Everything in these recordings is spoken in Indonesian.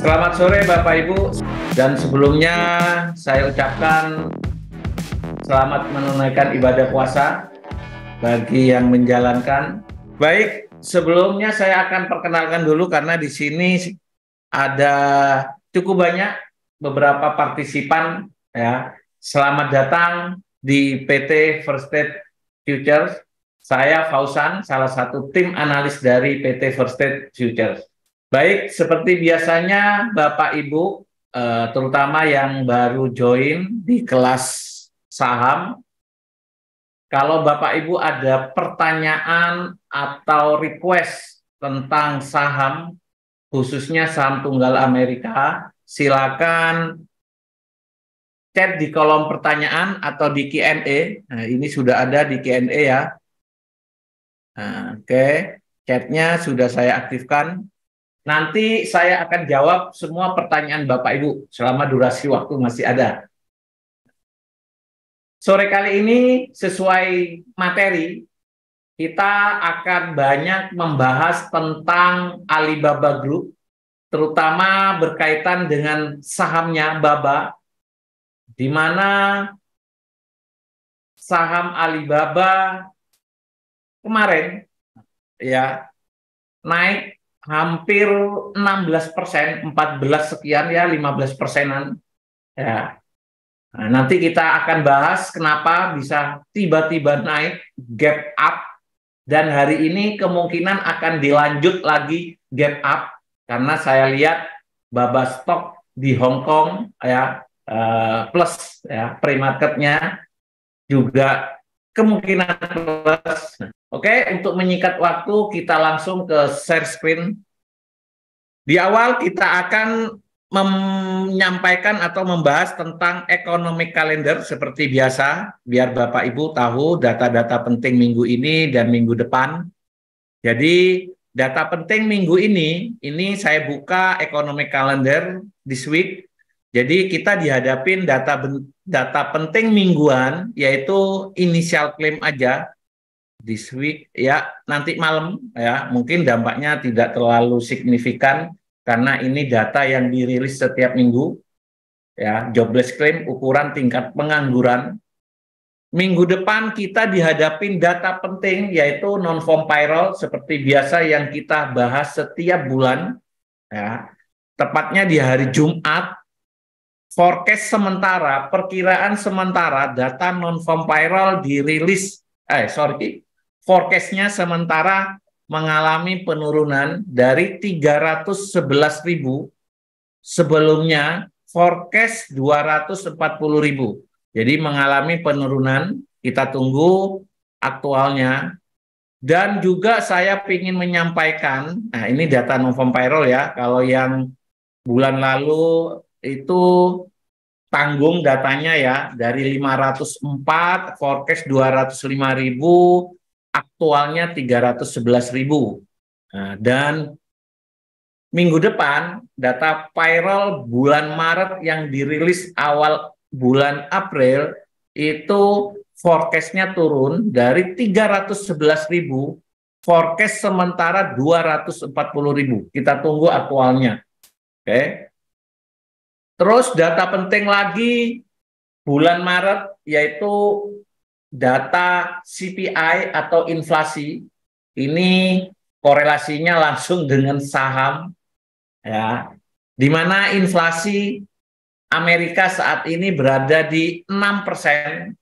Selamat sore Bapak Ibu, dan sebelumnya saya ucapkan selamat menunaikan ibadah puasa bagi yang menjalankan. Baik, sebelumnya saya akan perkenalkan dulu karena di sini ada cukup banyak beberapa partisipan ya. Selamat datang di PT First State Futures. Saya Fauzan, salah satu tim analis dari PT First State Futures. Baik, seperti biasanya Bapak Ibu, terutama yang baru join di kelas saham, kalau Bapak Ibu ada pertanyaan atau request tentang saham, khususnya saham tunggal Amerika, silakan chat di kolom pertanyaan atau di Q&A. Nah, ini sudah ada di Q&A ya. Nah, oke, chatnya sudah saya aktifkan. Nanti saya akan jawab semua pertanyaan Bapak Ibu selama durasi waktu masih ada. Sore kali ini sesuai materi, kita akan banyak membahas tentang Alibaba Group, terutama berkaitan dengan sahamnya BABA, di mana saham Alibaba kemarin ya naik hampir 16%, 14 sekian ya, 15%-an ya. Nah, nanti kita akan bahas kenapa bisa tiba-tiba naik gap up, dan hari ini kemungkinan akan dilanjut lagi gap up karena saya lihat BABA stok di Hong Kong ya plus ya, pre-marketnya juga kemungkinan plus. Oke, untuk menyingkat waktu kita langsung ke share screen. Di awal kita akan menyampaikan atau membahas tentang economic calendar seperti biasa, biar Bapak Ibu tahu data-data penting minggu ini dan minggu depan. Jadi data penting minggu ini saya buka economic calendar this week. Jadi kita dihadapin data penting mingguan, yaitu initial claim aja this week ya, nanti malam ya, mungkin dampaknya tidak terlalu signifikan karena ini data yang dirilis setiap minggu ya. Jobless claim, ukuran tingkat pengangguran. Minggu depan kita dihadapin data penting yaitu non-farm payroll seperti biasa yang kita bahas setiap bulan ya, tepatnya di hari Jumat. Forecast sementara, perkiraan sementara data non-farm payroll dirilis forecastnya sementara mengalami penurunan dari 311.000, sebelumnya forecast 240.000. Jadi mengalami penurunan, kita tunggu aktualnya. Dan juga saya ingin menyampaikan, nah ini data non-farm payroll ya, kalau yang bulan lalu itu tanggung datanya ya, dari 504, forecast 205.000, aktualnya 311.000. Nah, dan minggu depan data payroll bulan Maret yang dirilis awal bulan April itu forecastnya turun dari 311.000, forecast sementara 240.000. Kita tunggu aktualnya. Oke. Terus data penting lagi bulan Maret yaitu data CPI atau inflasi. Ini korelasinya langsung dengan saham ya. Di mana inflasi Amerika saat ini berada di 6%.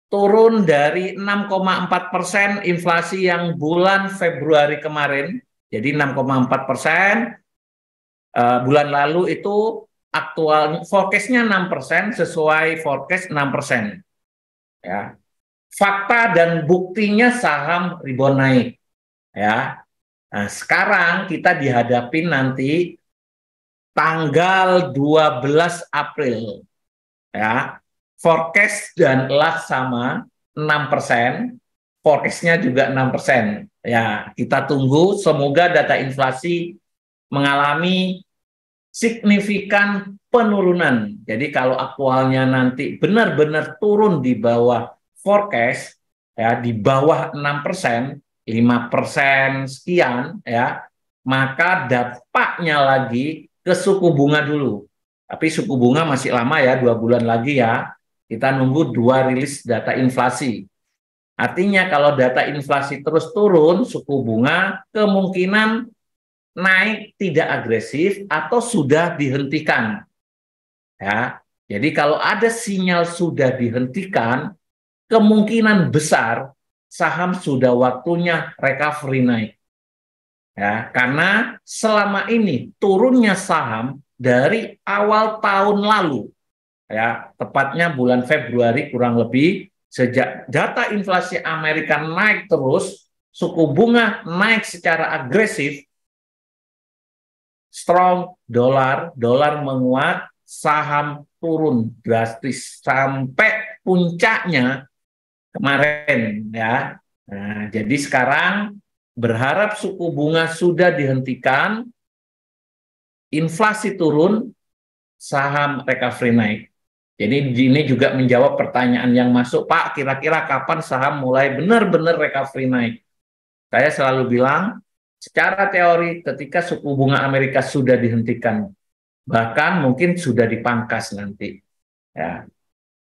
Turun dari 6,4% inflasi yang bulan Februari kemarin. Jadi 6,4%. Bulan lalu itu aktual forecastnya 6%, sesuai forecast 6%. Ya. Fakta dan buktinya saham rebound naik. Ya. Nah, sekarang kita dihadapin nanti tanggal 12 April. Ya. Forecast dan lah sama 6%, forecastnya juga 6%. Ya, kita tunggu semoga data inflasi mengalami signifikan penurunan. Jadi kalau aktualnya nanti benar-benar turun di bawah forecast, ya di bawah 6%, 5% sekian, ya, maka dampaknya lagi ke suku bunga dulu. Tapi suku bunga masih lama ya, 2 bulan lagi ya. Kita nunggu 2 rilis data inflasi. Artinya kalau data inflasi terus turun, suku bunga kemungkinan naik tidak agresif atau sudah dihentikan. Ya. Jadi kalau ada sinyal sudah dihentikan, kemungkinan besar saham sudah waktunya recovery naik. Ya, karena selama ini turunnya saham dari awal tahun lalu, ya, tepatnya bulan Februari kurang lebih, sejak data inflasi Amerika naik terus, suku bunga naik secara agresif, strong dolar menguat, saham turun drastis sampai puncaknya kemarin, ya. Nah, jadi sekarang berharap suku bunga sudah dihentikan, inflasi turun, saham recovery naik. Jadi ini juga menjawab pertanyaan yang masuk, Pak, kira-kira kapan saham mulai benar-benar recovery naik? Saya selalu bilang, secara teori ketika suku bunga Amerika sudah dihentikan, bahkan mungkin sudah dipangkas nanti. Ya.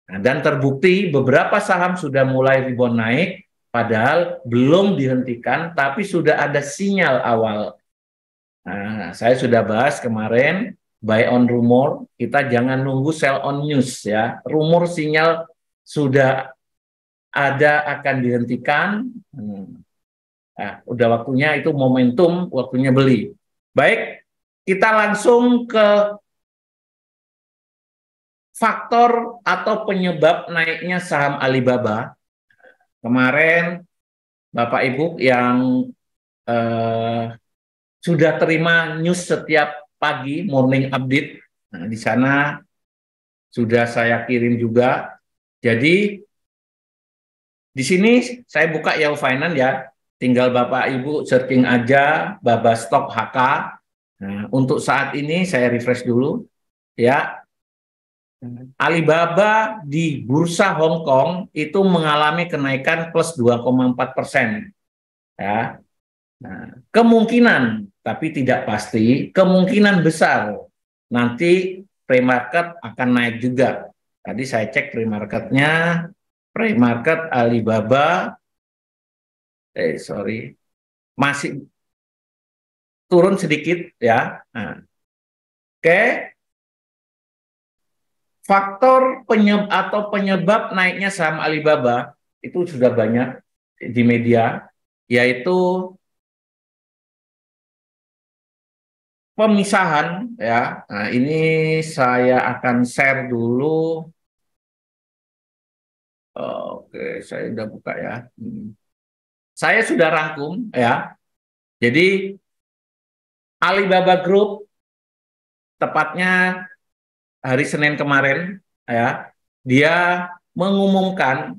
Nah, dan terbukti beberapa saham sudah mulai rebound naik, padahal belum dihentikan, tapi sudah ada sinyal awal. Nah, saya sudah bahas kemarin, buy on rumor, kita jangan nunggu sell on news ya. Rumor sinyal sudah ada akan dihentikan. Nah, udah waktunya itu momentum, waktunya beli. Baik, kita langsung ke faktor atau penyebab naiknya saham Alibaba. Kemarin Bapak Ibu yang sudah terima news setiap pagi, morning update. Nah, di sana sudah saya kirim juga. Jadi di sini saya buka Yahoo Finance ya. Tinggal Bapak Ibu searching aja Baba Stock HK. Nah, untuk saat ini saya refresh dulu ya. Alibaba di bursa Hong Kong itu mengalami kenaikan plus 2,4%. Ya. Nah, kemungkinan, tapi tidak pasti, kemungkinan besar nanti pre-market akan naik juga. Tadi saya cek pre-marketnya, pre-market Alibaba, masih turun sedikit ya. Nah, oke, faktor penyebab naiknya saham Alibaba itu sudah banyak di media, yaitu pemisahan ya. Nah, ini saya akan share dulu. Oke, saya udah buka ya. Saya sudah rangkum ya. Jadi Alibaba Group tepatnya hari Senin kemarin ya, dia mengumumkan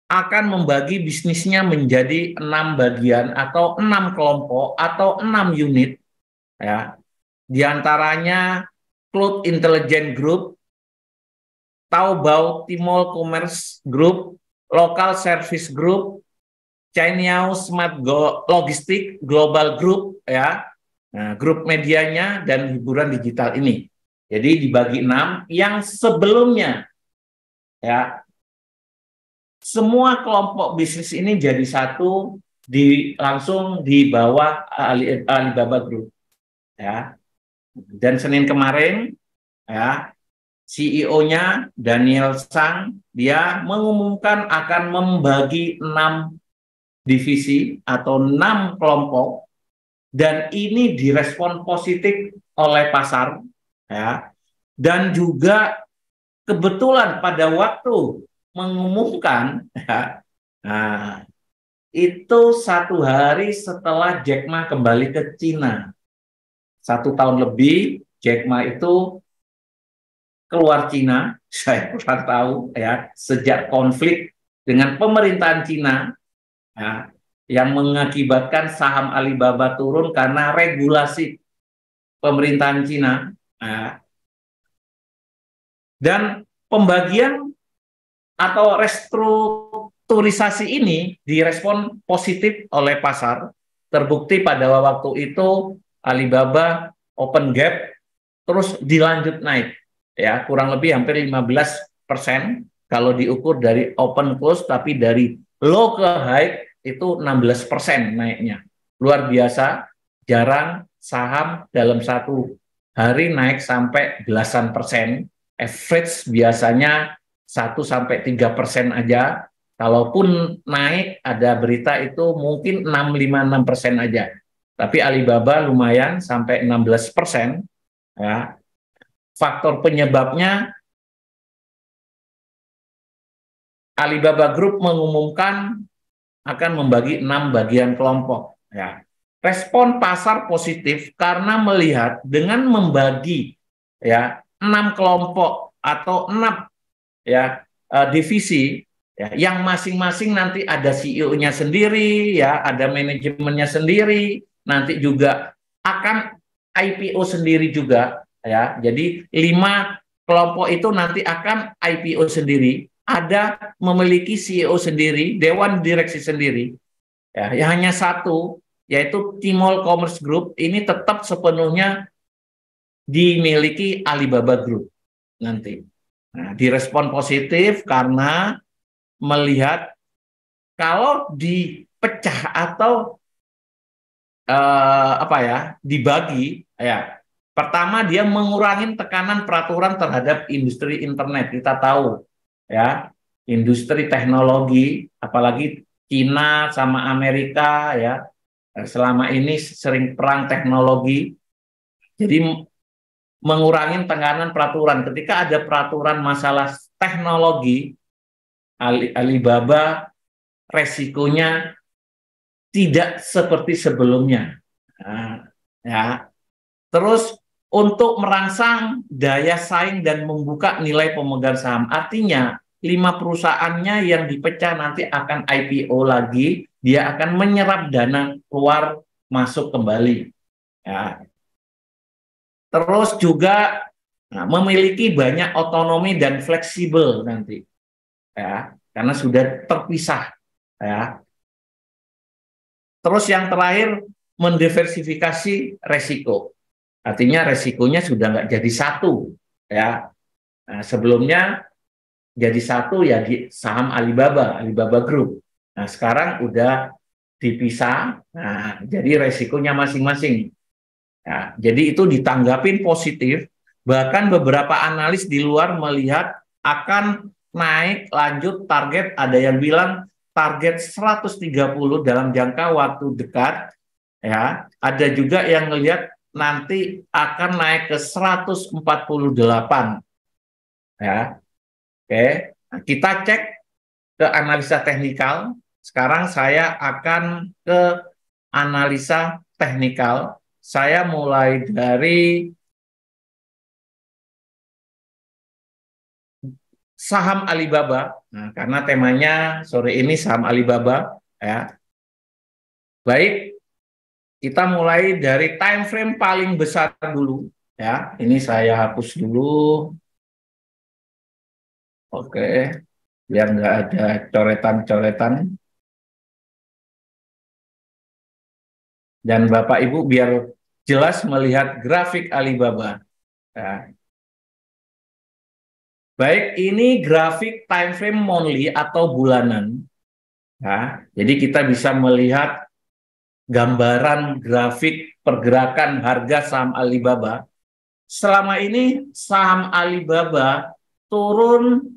akan membagi bisnisnya menjadi 6 bagian atau 6 kelompok atau 6 unit ya. Di antaranya Cloud Intelligence Group, Taobao Tmall Commerce Group, Local Service Group, Cainiao Smart Logistic Global Group ya. Nah, grup medianya dan hiburan digital ini. Jadi dibagi 6 yang sebelumnya ya. Semua kelompok bisnis ini jadi satu langsung di bawah Alibaba Group ya. Dan Senin kemarin ya, CEO-nya Daniel Zhang dia mengumumkan akan membagi 6 divisi atau 6 kelompok, dan ini direspon positif oleh pasar ya. Dan juga kebetulan pada waktu mengumumkan ya, nah, itu 1 hari setelah Jack Ma kembali ke Cina. 1 tahun lebih Jack Ma itu keluar Cina, saya kurang tahu ya, sejak konflik dengan pemerintahan Cina ya, yang mengakibatkan saham Alibaba turun karena regulasi pemerintahan Cina. Nah, dan pembagian atau restrukturisasi ini direspon positif oleh pasar. Terbukti pada waktu itu Alibaba open gap terus dilanjut naik, ya kurang lebih hampir 15% kalau diukur dari open close, tapi dari low ke high itu 16% naiknya. Luar biasa, jarang saham dalam satu hari naik sampai belasan persen. Average biasanya 1-3% aja. Kalaupun naik, ada berita itu mungkin 6,56% aja. Tapi Alibaba lumayan sampai 16%. Ya. Faktor penyebabnya, Alibaba Group mengumumkan akan membagi 6 bagian kelompok. Ya. Respon pasar positif karena melihat dengan membagi ya 6 kelompok atau 6 ya divisi ya, yang masing-masing nanti ada CEO-nya sendiri, ya ada manajemennya sendiri, nanti juga akan IPO sendiri juga, ya. Jadi 5 kelompok itu nanti akan IPO sendiri, ada memiliki CEO sendiri, dewan direksi sendiri, ya. Yang hanya satu, yaitu Tmall Commerce Group, ini tetap sepenuhnya dimiliki Alibaba Group nanti. Nah, direspon positif karena melihat kalau dipecah atau dibagi, ya pertama dia mengurangi tekanan peraturan terhadap industri internet. Kita tahu ya, industri teknologi, apalagi Cina sama Amerika ya, selama ini sering perang teknologi. Jadi mengurangi tekanan peraturan. Ketika ada peraturan masalah teknologi, Alibaba resikonya tidak seperti sebelumnya. Nah, ya. Terus untuk merangsang daya saing dan membuka nilai pemegang saham, artinya 5 perusahaannya yang dipecah nanti akan IPO lagi, dia akan menyerap dana keluar masuk kembali. Ya. Terus juga memiliki banyak otonomi dan fleksibel nanti, ya, karena sudah terpisah, ya. Terus yang terakhir, mendiversifikasi resiko, artinya resikonya sudah nggak jadi satu, ya. Nah, sebelumnya jadi satu ya di saham Alibaba Group. Nah sekarang udah dipisah, nah jadi resikonya masing-masing. Ya, jadi itu ditanggapin positif, bahkan beberapa analis di luar melihat akan naik lanjut target, ada yang bilang target 130 dalam jangka waktu dekat, ya. Ada juga yang melihat nanti akan naik ke 148. Ya. Oke, nah, kita cek ke analisa teknikal. Sekarang saya akan ke analisa teknikal. Saya mulai dari saham Alibaba. Nah, karena temanya sore ini saham Alibaba, ya. Baik, kita mulai dari time frame paling besar dulu, ya. Ini saya hapus dulu. Oke, biar nggak ada coretan-coretan. Dan Bapak Ibu biar jelas melihat grafik Alibaba. Ya. Baik, ini grafik time frame monthly atau bulanan. Ya, jadi kita bisa melihat gambaran grafik pergerakan harga saham Alibaba. Selama ini saham Alibaba turun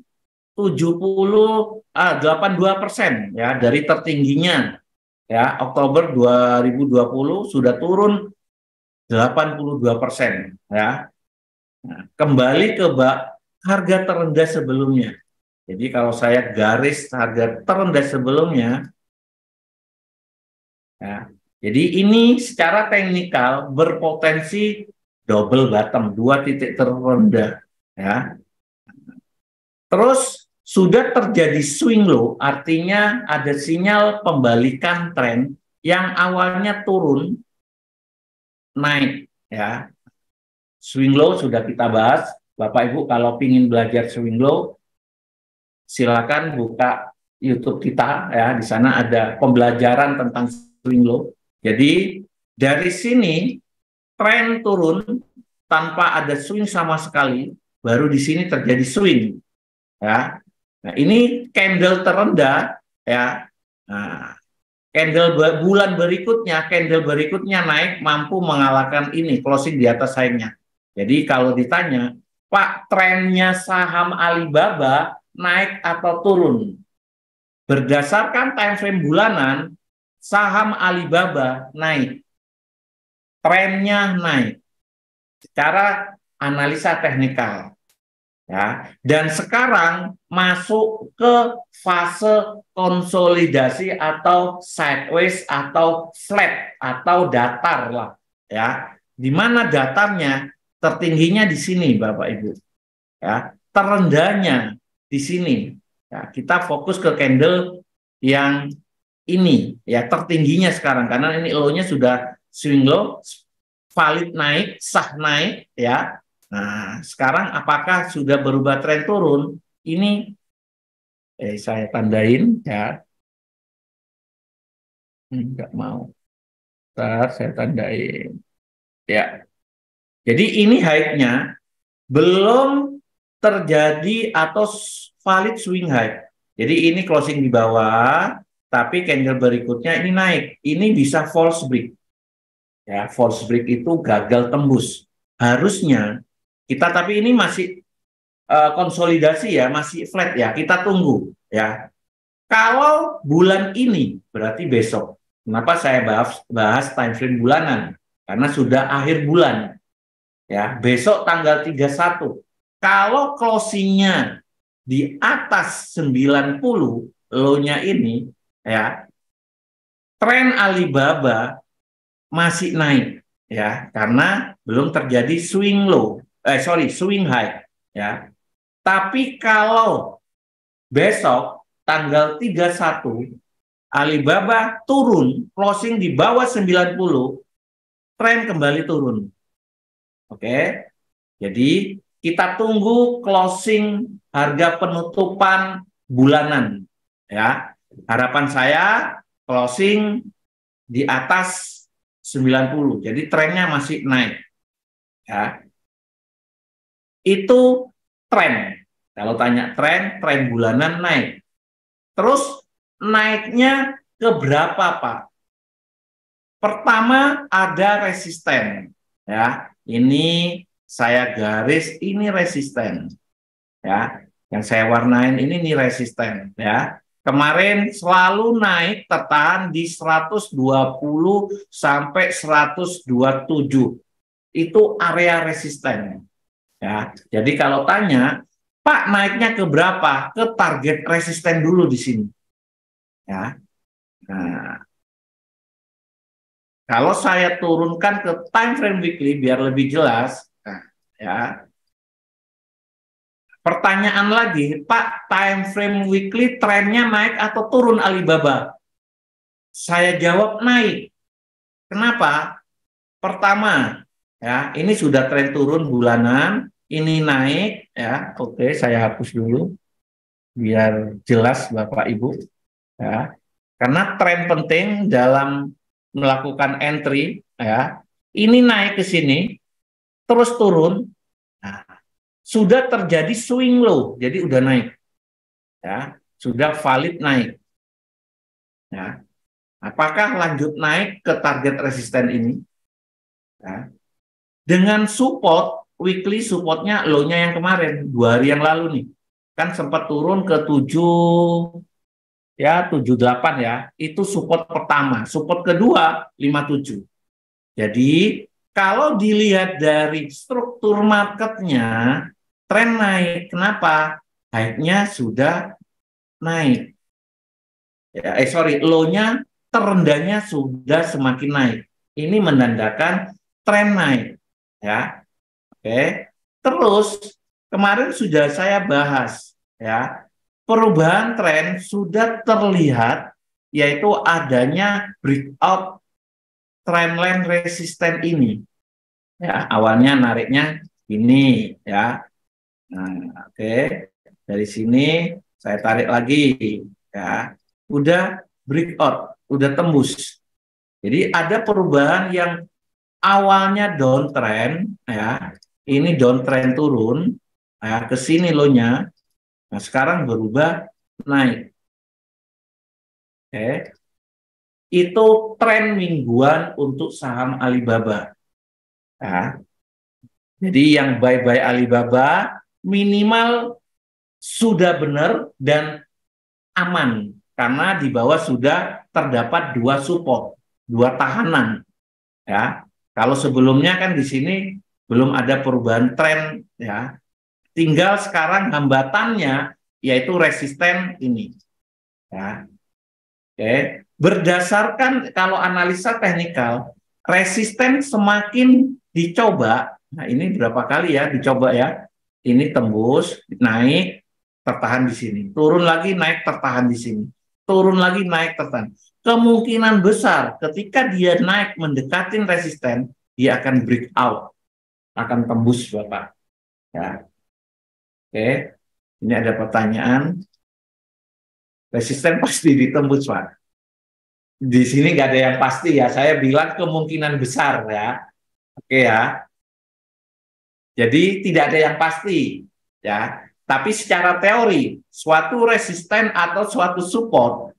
82% ya dari tertingginya. Ya, Oktober 2020 sudah turun 82% ya. Nah, kembali ke harga terendah sebelumnya. Jadi kalau saya garis harga terendah sebelumnya, ya, jadi ini secara teknikal berpotensi double bottom, 2 titik terendah, ya. Terus sudah terjadi swing low, artinya ada sinyal pembalikan tren yang awalnya turun naik, ya. swing low sudah kita bahas. Bapak Ibu kalau ingin belajar swing low, silakan buka YouTube kita ya. Di sana ada pembelajaran tentang swing low. Jadi dari sini tren turun tanpa ada swing sama sekali, baru di sini terjadi swing ya. Nah, ini candle terendah ya. Nah, bulan berikutnya, candle berikutnya naik mampu mengalahkan ini closing di atas high-nya. Jadi kalau ditanya, Pak, trennya saham Alibaba naik atau turun? Berdasarkan time frame bulanan, saham Alibaba naik. Trennya naik. Secara analisa teknikal. Ya, dan sekarang masuk ke fase konsolidasi atau sideways atau flat atau datar lah ya. Di mana datarnya tertingginya di sini Bapak Ibu. Ya, terendahnya di sini. Ya, kita fokus ke candle yang ini ya, tertingginya sekarang karena ini low-nya sudah swing low, valid naik, sah naik ya. Nah, sekarang apakah sudah berubah tren turun? Ini saya tandain ya. Enggak mau. Ntar saya tandain. Ya. Jadi ini high-nya belum terjadi atau valid swing high. Jadi ini closing di bawah, tapi candle berikutnya ini naik. Ini bisa false break. Ya, false break itu gagal tembus. Harusnya kita, tapi ini masih konsolidasi ya, masih flat ya. Kita tunggu ya. Kalau bulan ini berarti besok. Kenapa saya bahas time frame bulanan? Karena sudah akhir bulan. Ya, besok tanggal 31. Kalau closingnya di atas 90 low-nya ini ya, tren Alibaba masih naik ya, karena belum terjadi swing low. Swing high ya. Tapi kalau besok tanggal 31 Alibaba turun, closing di bawah 90, tren kembali turun. Oke. Jadi kita tunggu closing harga penutupan bulanan ya. Harapan saya closing di atas 90. Jadi trennya masih naik. Ya. Itu tren. Kalau tanya tren bulanan naik. Terus naiknya ke berapa, Pak? Pertama ada resisten. Ya, ini saya garis, ini resisten. Ya, yang saya warnain ini resisten. Ya, kemarin selalu naik tertahan di 120 sampai 127. Itu area resisten. Ya, jadi kalau tanya, Pak naiknya ke berapa? Ke target resisten dulu di sini. Ya. Nah, kalau saya turunkan ke time frame weekly biar lebih jelas, nah, ya. Pertanyaan lagi, Pak, time frame weekly trennya naik atau turun Alibaba? Saya jawab naik. Kenapa? Pertama, ya, ini sudah tren turun bulanan, ini naik, ya. Oke, saya hapus dulu biar jelas Bapak Ibu, ya. Karena tren penting dalam melakukan entry, ya. Ini naik ke sini, terus turun. Nah, sudah terjadi swing low, jadi udah naik, ya, sudah valid naik. Ya. Apakah lanjut naik ke target resisten ini? Ya. Dengan support, weekly supportnya low-nya yang kemarin, 2 hari yang lalu nih, kan sempat turun ke 7, ya 78 ya, itu support pertama. Support kedua 57. Jadi kalau dilihat dari struktur marketnya, tren naik. Kenapa? High-nya sudah naik. Ya, low-nya terendahnya sudah semakin naik. Ini menandakan tren naik. Ya, oke. Terus kemarin sudah saya bahas, ya, perubahan tren sudah terlihat, yaitu adanya breakout trendline resisten ini. Ya, awalnya nariknya ini ya. Nah, oke. Dari sini saya tarik lagi ya. Udah breakout, udah tembus. Jadi ada perubahan yang awalnya downtrend ya. Ini downtrend turun ya, ke sini low-nya. Nah, sekarang berubah naik. Oke. Itu tren mingguan untuk saham Alibaba. Ya. Jadi yang buy-buy Alibaba minimal sudah benar dan aman karena di bawah sudah terdapat dua support, dua tahanan ya. Kalau sebelumnya kan di sini belum ada perubahan tren ya. Tinggal sekarang hambatannya yaitu resisten ini ya. Oke, berdasarkan kalau analisa teknikal, resisten semakin dicoba. Nah, ini berapa kali ya dicoba ya? Ini tembus, naik, tertahan di sini. Turun lagi, naik, tertahan di sini. Turun lagi, naik, tertahan. Kemungkinan besar ketika dia naik mendekatin resisten, dia akan break out, akan tembus, Bapak. Ya. Oke, ini ada pertanyaan. Resisten pasti ditembus, Pak. Di sini nggak ada yang pasti ya. Saya bilang kemungkinan besar ya. Oke ya. Jadi tidak ada yang pasti ya. Tapi secara teori, suatu resisten atau suatu support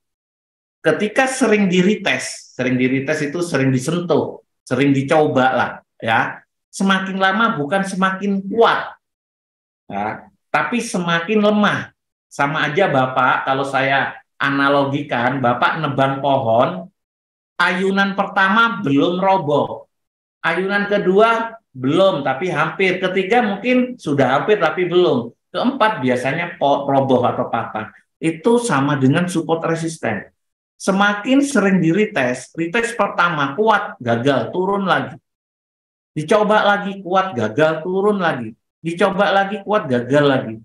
ketika sering di retest itu sering disentuh, sering dicoba lah ya. Semakin lama bukan semakin kuat ya, tapi semakin lemah. Sama aja Bapak, kalau saya analogikan, Bapak nebang pohon, ayunan pertama belum roboh, ayunan kedua belum tapi hampir, ketiga mungkin sudah hampir tapi belum, keempat biasanya roboh atau patah. Itu sama dengan support resisten. Semakin sering di retest, retest pertama kuat, gagal, turun lagi. Dicoba lagi kuat, gagal, turun lagi. Dicoba lagi kuat, gagal lagi.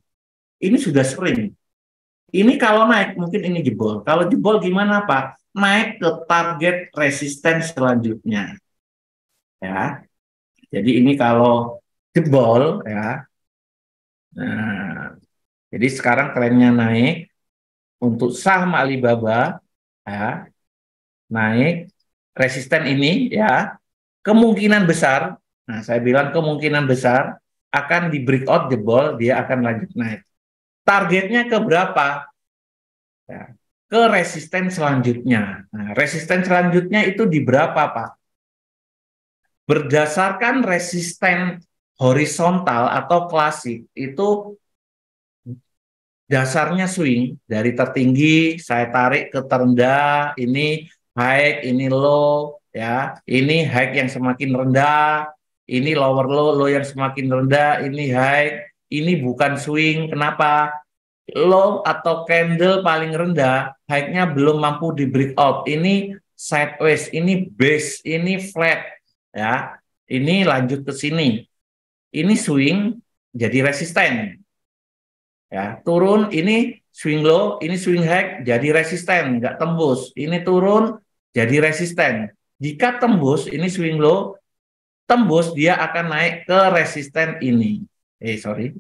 Ini sudah sering. Ini kalau naik mungkin ini jebol. Kalau jebol gimana Pak? Naik ke target resisten selanjutnya. Ya. Jadi ini kalau jebol ya. Nah, jadi sekarang trennya naik untuk saham Alibaba ya, naik resisten ini ya. Kemungkinan besar, nah saya bilang kemungkinan besar akan di breakout jebol, dia akan lanjut naik. Targetnya ke berapa? Ya, ke resisten selanjutnya. Nah, resisten selanjutnya itu di berapa, Pak? Berdasarkan resisten horizontal atau klasik, itu dasarnya swing dari tertinggi, saya tarik ke terendah, ini high, ini low, ya, ini high yang semakin rendah, ini lower low, low yang semakin rendah, ini high, ini bukan swing, kenapa? Low atau candle paling rendah, high-nya belum mampu di breakout. Ini sideways, ini base, ini flat, ya. Ini lanjut ke sini. Ini swing jadi resisten. Ya, turun ini swing low, ini swing high jadi resisten, nggak tembus. Ini turun jadi resisten. Jika tembus, ini swing low, tembus dia akan naik ke resisten ini. Sorry.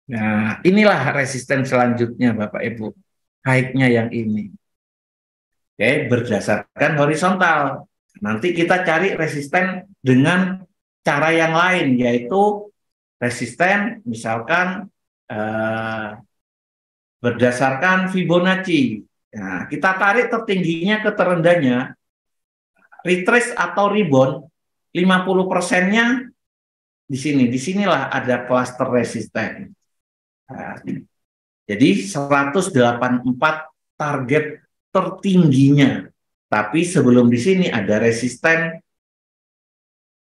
Nah, inilah resisten selanjutnya Bapak Ibu. High-nya yang ini. Oke, berdasarkan horizontal. Nanti kita cari resisten dengan cara yang lain, yaitu resisten misalkan berdasarkan Fibonacci. Nah, kita tarik tertingginya ke terendahnya, retrace atau rebound, 50%-nya di sini. Di sinilah ada cluster resisten. Nah, jadi 184 target tertingginya. Tapi sebelum di sini ada resisten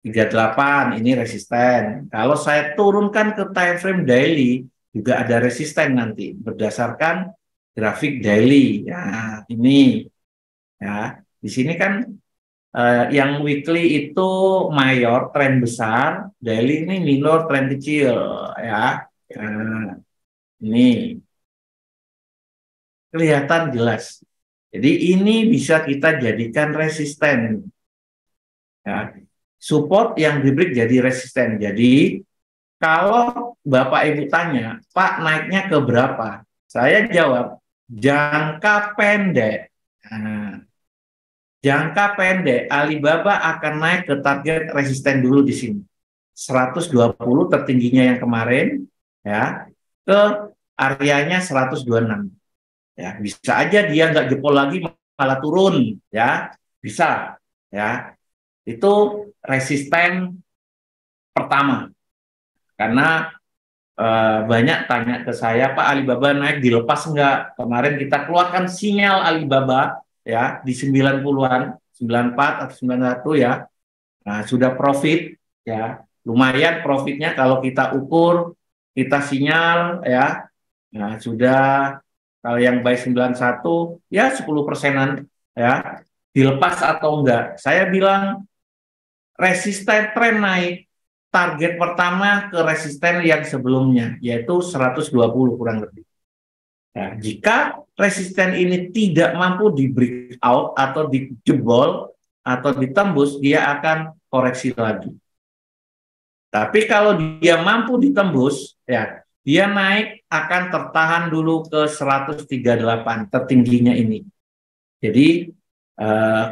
38, ini resisten. Kalau saya turunkan ke time frame daily, juga ada resisten nanti berdasarkan grafik daily. Ya, ini ya. Di sini kan yang weekly itu mayor tren besar, daily ini minor tren kecil ya. Nah, ini kelihatan jelas. Jadi ini bisa kita jadikan resisten. Ya. Support yang di-break jadi resisten. Jadi kalau Bapak Ibu tanya, Pak naiknya ke berapa? Saya jawab, jangka pendek. Nah, jangka pendek, Alibaba akan naik ke target resisten dulu di sini. 120 tertingginya yang kemarin, ya, ke areanya 126. Ya, bisa aja dia nggak jebol lagi malah turun, ya, bisa, ya. Itu resisten pertama. Karena banyak tanya ke saya, Pak, Alibaba naik dilepas enggak? Kemarin kita keluarkan sinyal Alibaba ya di 90-an, 94 atau 91 ya. Nah, sudah profit ya. Lumayan profitnya kalau kita ukur, kita sinyal ya. Nah, sudah kalau yang buy 91 ya 10%-an ya. Dilepas atau enggak? Saya bilang resisten tren naik, target pertama ke resisten yang sebelumnya, yaitu 120 kurang lebih. Nah, jika resisten ini tidak mampu di breakout atau dijebol atau ditembus, dia akan koreksi lagi. Tapi kalau dia mampu ditembus, ya dia naik akan tertahan dulu ke 138 tertingginya ini. Jadi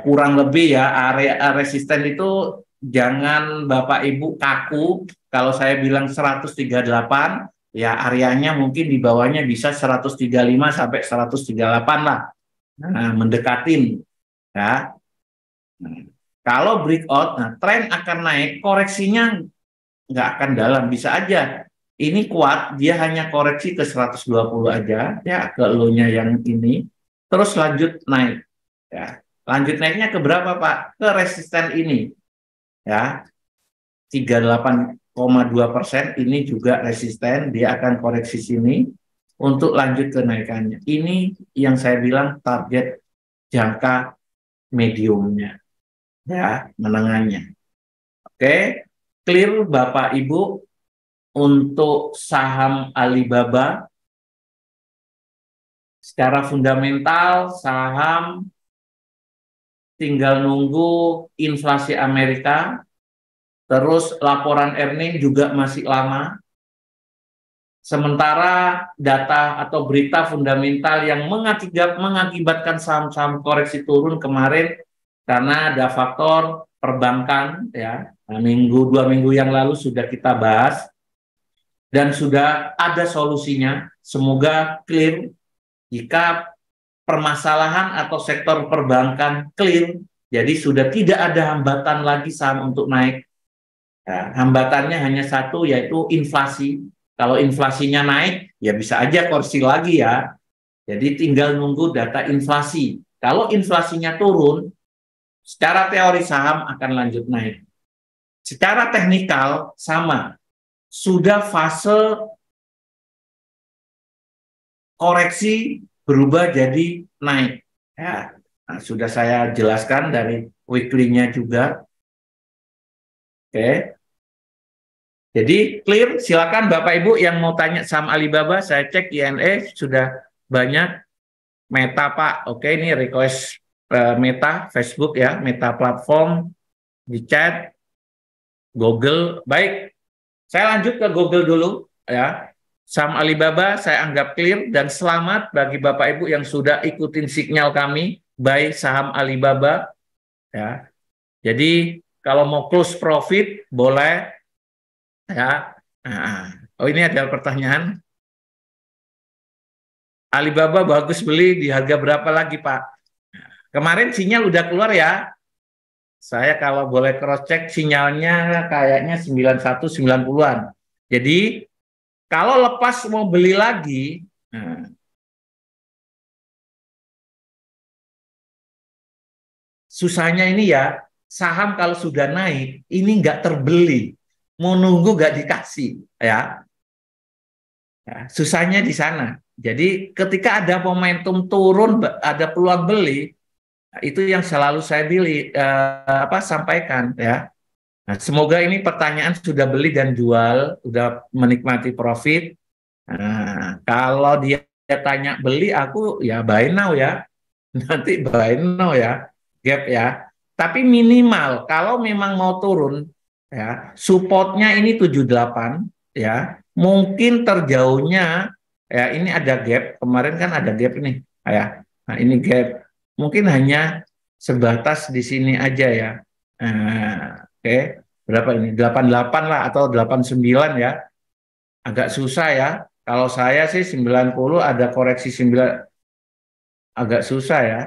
kurang lebih ya area resisten itu jangan Bapak Ibu kaku. Kalau saya bilang 138, ya areanya mungkin di bawahnya bisa 135 sampai 138 lah. Nah, mendekatin ya. Nah, kalau breakout, nah tren akan naik, koreksinya nggak akan dalam, bisa aja. Ini kuat, dia hanya koreksi ke 120 aja, ya ke low-nya yang ini, terus lanjut naik. Ya. Lanjut naiknya ke berapa, Pak? Ke resisten ini. Ya, 38,2% ini juga resisten, dia akan koreksi sini untuk lanjut kenaikannya. Ini yang saya bilang target jangka mediumnya, ya, menengahnya. Oke, clear Bapak Ibu untuk saham Alibaba. Secara fundamental, saham tinggal nunggu inflasi Amerika, terus laporan earning juga masih lama. Sementara data atau berita fundamental yang mengakibatkan saham-saham koreksi turun kemarin karena ada faktor perbankan ya. Nah, dua minggu yang lalu sudah kita bahas dan sudah ada solusinya. Semoga clear jika permasalahan atau sektor perbankan clear, jadi sudah tidak ada hambatan lagi saham untuk naik. Ya, hambatannya hanya satu, yaitu inflasi. Kalau inflasinya naik, ya bisa aja koreksi lagi ya. Jadi tinggal nunggu data inflasi. Kalau inflasinya turun, secara teori saham akan lanjut naik. Secara teknikal sama, sudah fase koreksi berubah jadi naik. Ya, nah, sudah saya jelaskan dari weekly-nya juga. Oke. Jadi clear, silakan Bapak Ibu yang mau tanya saham Alibaba, saya cek INE sudah banyak. Meta Pak, oke ini request Meta, Facebook ya, Meta platform, di chat, Google, baik. Saya lanjut ke Google dulu ya. Saham Alibaba saya anggap clear dan selamat bagi Bapak Ibu yang sudah ikutin sinyal kami, buy saham Alibaba ya. Jadi kalau mau close profit boleh ya. Nah, oh ini ada pertanyaan. Alibaba bagus beli di harga berapa lagi, Pak? Kemarin sinyal udah keluar ya. Saya kalau boleh cross check sinyalnya kayaknya 91 90-an. Jadi kalau lepas mau beli lagi, nah, susahnya ini ya, saham kalau sudah naik ini nggak terbeli. Mau nunggu nggak dikasih ya. Nah, susahnya di sana. Jadi ketika ada momentum turun, ada peluang beli, itu yang selalu saya sampaikan ya. Nah, semoga ini pertanyaan sudah beli dan jual, sudah menikmati profit. Nah, kalau dia tanya beli, aku ya buy now ya. Nanti buy now ya, gap ya. Tapi minimal kalau memang mau turun ya, supportnya ini 78 ya. Mungkin terjauhnya ya ini ada gap. Kemarin kan ada gap ini ya. Nah, ini gap. Mungkin hanya sebatas di sini aja ya. Oke. Berapa ini? 88 lah atau 89 ya. Agak susah ya. Kalau saya sih 90 ada koreksi 9 agak susah ya.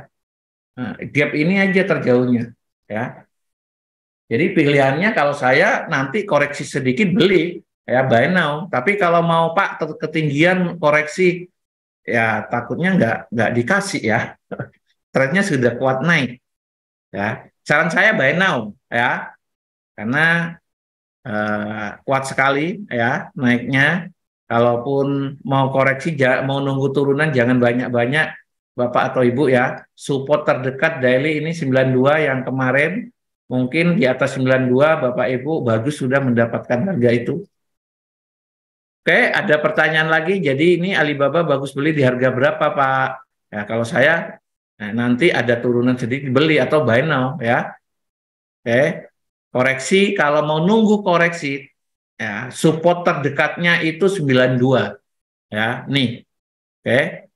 Nah, gap ini aja terjauhnya ya. Jadi pilihannya kalau saya nanti koreksi sedikit beli ya buy now. Tapi kalau mau Pak ketinggian koreksi ya takutnya nggak dikasih ya. Trendnya sudah kuat naik ya. Saran saya buy now ya karena kuat sekali ya naiknya. Kalaupun mau koreksi mau nunggu turunan jangan banyak-banyak Bapak atau Ibu ya. Support terdekat daily ini 92 yang kemarin. Mungkin di atas 92 Bapak Ibu bagus sudah mendapatkan harga itu. Oke, ada pertanyaan lagi. Jadi ini Alibaba bagus beli di harga berapa Pak? Ya kalau saya nanti ada turunan sedikit beli atau buy now ya. Oke. Koreksi kalau mau nunggu koreksi ya support terdekatnya itu 92 ya. Nih. Oke.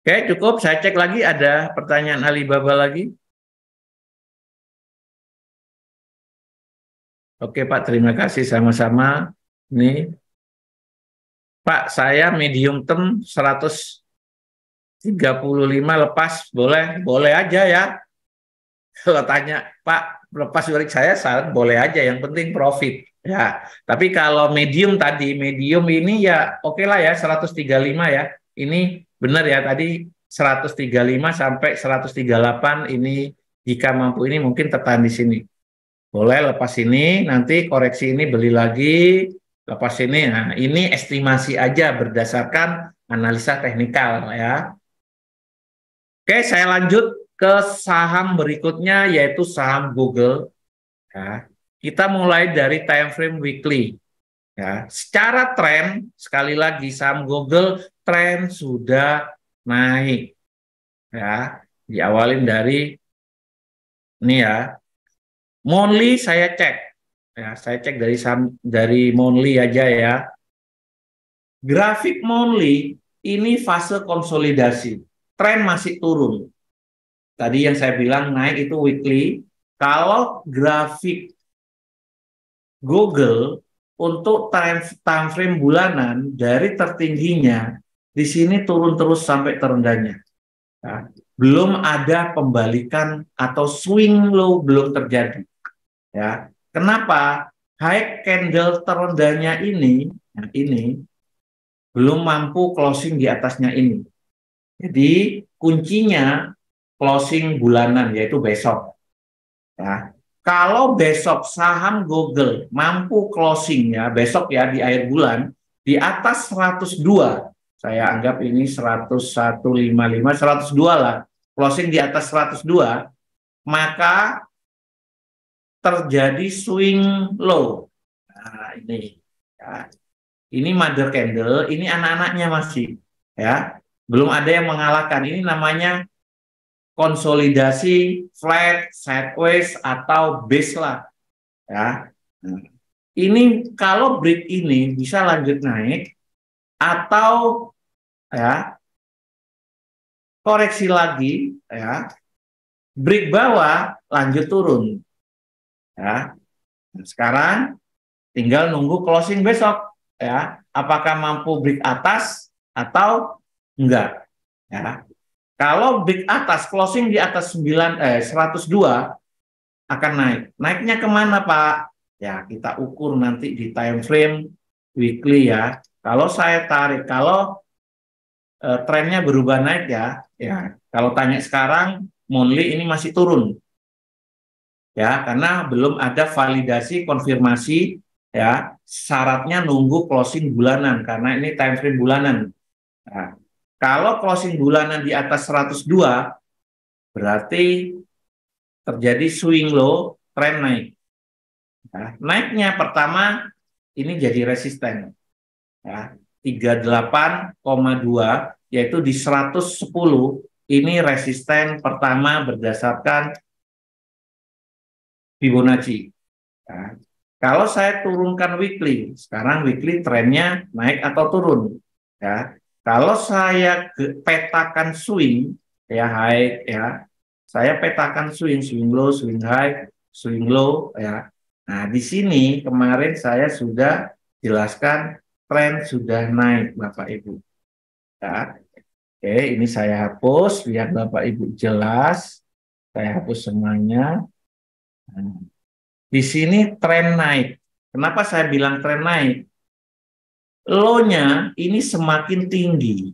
Oke, cukup. Saya cek lagi ada pertanyaan Alibaba lagi. Oke Pak, terima kasih sama-sama. Nih, Pak, saya medium term 135 lepas, boleh? Boleh aja ya. Kalau tanya, Pak, lepas balik saya saran boleh aja, yang penting profit. Ya, tapi kalau medium tadi, medium ini ya oke lah ya 135 ya. Ini benar ya tadi 135 sampai 138 ini jika mampu ini mungkin tertahan di sini. Boleh lepas ini, nanti koreksi ini beli lagi, lepas ini. Nah, ini estimasi aja berdasarkan analisa teknikal ya. Oke, saya lanjut ke saham berikutnya yaitu saham Google. Ya. Kita mulai dari time frame weekly. Ya. Secara tren, sekali lagi saham Google tren sudah naik. Ya, diawalin dari ini ya. Monthly saya cek. Ya, saya cek dari monthly aja ya. Grafik monthly ini fase konsolidasi. Tren masih turun. Tadi yang saya bilang naik itu weekly. Kalau grafik Google untuk time frame bulanan dari tertingginya di sini turun terus sampai terendahnya. Ya. Belum ada pembalikan atau swing low belum terjadi. Ya. Kenapa? High candle terendahnya ini belum mampu closing di atasnya ini. Jadi kuncinya closing bulanan yaitu besok. Ya. Kalau besok saham Google mampu closing ya besok ya di akhir bulan di atas 102, saya anggap ini 101.55, 102 lah, closing di atas 102, maka terjadi swing low. Nah, ini ya. Ini mother candle, ini anak-anaknya masih ya. Belum ada yang mengalahkan. Ini namanya konsolidasi flat, sideways atau base lah ya. Nah, ini kalau break ini bisa lanjut naik atau ya koreksi lagi ya. Break bawah lanjut turun ya. Nah, sekarang tinggal nunggu closing besok ya. Apakah mampu break atas atau enggak ya. Kalau break atas, closing di atas 102 akan naik. Naiknya kemana Pak? Ya kita ukur nanti di time frame weekly ya. Kalau saya tarik, kalau trennya berubah naik ya kalau tanya sekarang, monthly ini masih turun. Ya, karena belum ada validasi konfirmasi ya. Syaratnya nunggu closing bulanan karena ini time frame bulanan. Nah, kalau closing bulanan di atas 102, berarti terjadi swing low, tren naik. Nah, naiknya pertama, ini jadi resisten. Ya, 38,2, yaitu di 110, ini resisten pertama berdasarkan Fibonacci. Nah, kalau saya turunkan weekly, sekarang weekly trennya naik atau turun. Ya, kalau saya petakan swing, ya high, ya, saya petakan swing, swing low, swing high, swing low, ya. Nah, di sini kemarin saya sudah jelaskan tren sudah naik, Bapak Ibu. Ya. Oke, ini saya hapus biar Bapak Ibu jelas. Saya hapus semuanya. Nah, di sini tren naik. Kenapa saya bilang tren naik? Low-nya ini semakin tinggi.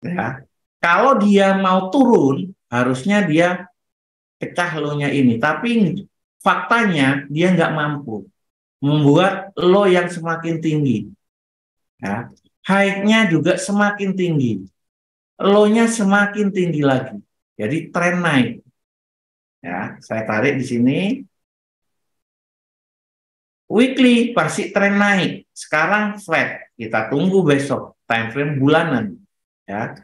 Ya. Kalau dia mau turun, harusnya dia pecah low-nya ini. Tapi faktanya dia nggak mampu membuat low yang semakin tinggi. Ya. High-nya juga semakin tinggi. Low-nya semakin tinggi lagi. Jadi tren naik. Ya, saya tarik di sini. Weekly pasti tren naik. Sekarang flat. Kita tunggu besok time frame bulanan. Ya.